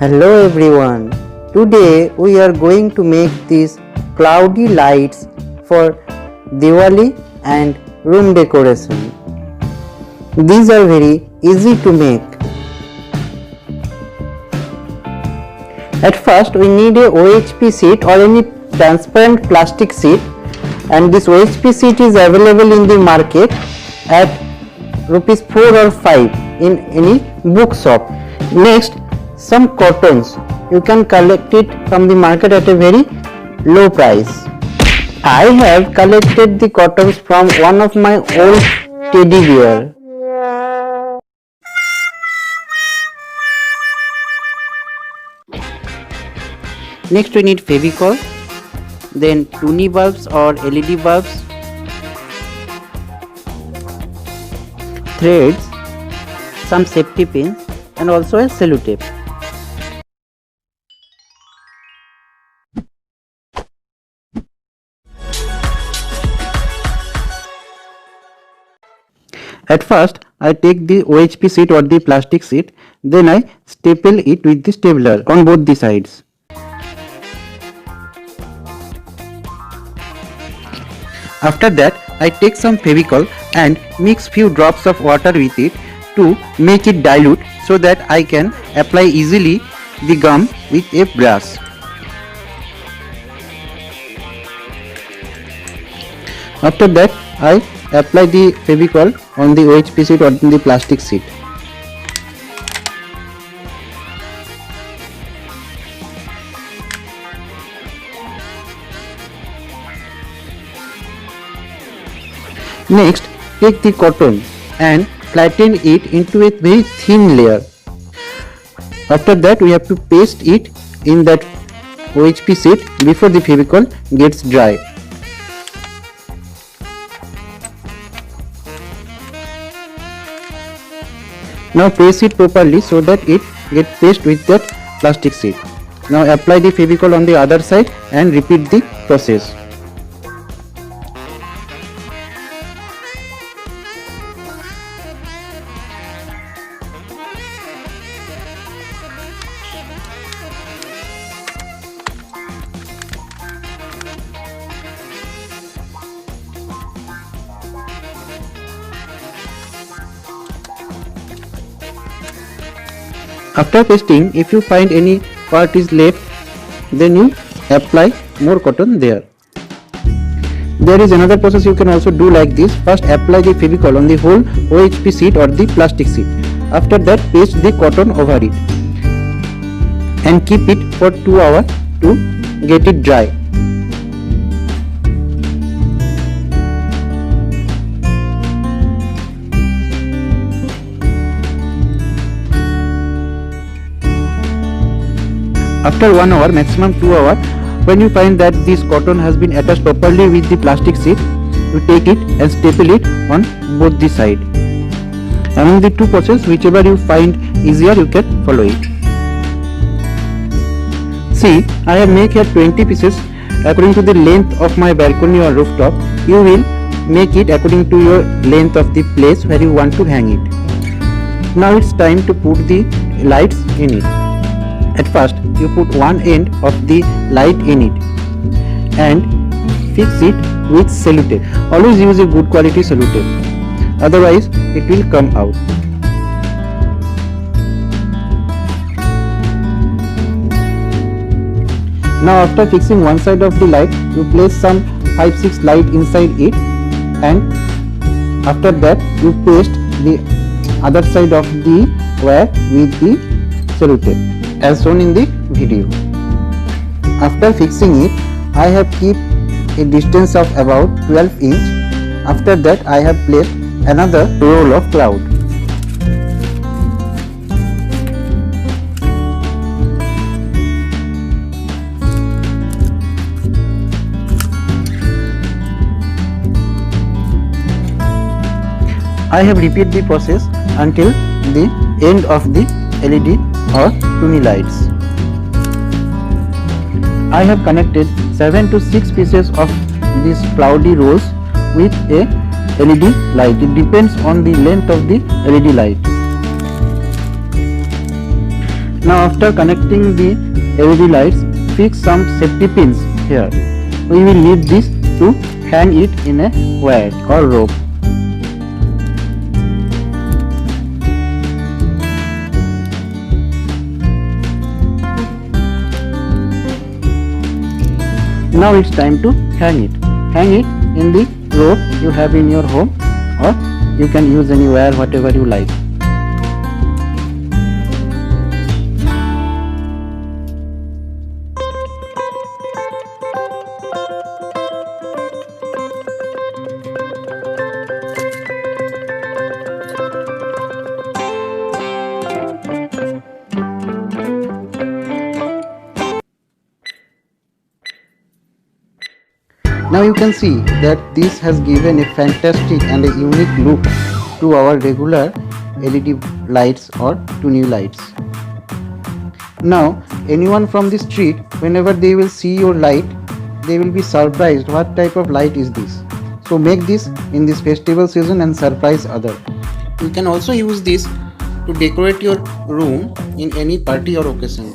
Hello everyone. Today we are going to make these cloudy lights for Diwali and room decoration. These are very easy to make. At first we need a OHP sheet or any transparent plastic sheet, and this OHP sheet is available in the market at rupees 4 or 5 in any bookshop. Next, some cottons. You can collect it from the market at a very low price. I have collected the cottons from one of my old teddy bear. Next we need Fevicol, then tuni bulbs or LED bulbs, threads, some safety pins and also a sellotape. At first, I take the OHP sheet or the plastic sheet, then I staple it with the stapler on both the sides. After that, I take some Fevicol and mix few drops of water with it to make it dilute so that I can apply easily the gum with a brush. After that, I apply the Fevicol on the OHP sheet or on the plastic sheet. Next, take the cotton and flatten it into a very thin layer. After that, we have to paste it in that OHP sheet before the Fevicol gets dry. Now press it properly so that it gets pasted with that plastic sheet. Now apply the Fevicol on the other side and repeat the process. After pasting, if you find any part is left, then you apply more cotton there. There is another process you can also do like this. First apply the Fevicol on the whole OHP sheet or the plastic sheet. After that, paste the cotton over it and keep it for 2 hours to get it dry. After 1 hour, maximum 2 hours, when you find that this cotton has been attached properly with the plastic sheet, you take it and staple it on both the sides. Among the two processes, whichever you find easier, you can follow it. See, I have made here 20 pieces according to the length of my balcony or rooftop. You will make it according to your length of the place where you want to hang it. Now it's time to put the lights in it. At first, you put one end of the light in it and fix it with sellotape. Always use a good quality sellotape, otherwise it will come out. Now after fixing one side of the light, you place some 5-6 light inside it, and after that you paste the other side of the wire with the sellotape as shown in the video. After fixing it, I have kept a distance of about 12 inch. After that, I have placed another roll of cloud. I have repeated the process until the end of the LED or tuni lights. I have connected 7 to 6 pieces of these cloudy rolls with a LED light. It depends on the length of the LED light. Now after connecting the LED lights, fix some safety pins here. We will need this to hang it in a wire or rope. Now it's time to hang it. Hang it in the rope you have in your home, or you can use any wire whatever you like. Now you can see that this has given a fantastic and a unique look to our regular LED lights or to new lights. Now anyone from the street, whenever they will see your light, they will be surprised what type of light is this. So make this in this festival season and surprise others. You can also use this to decorate your room in any party or occasion.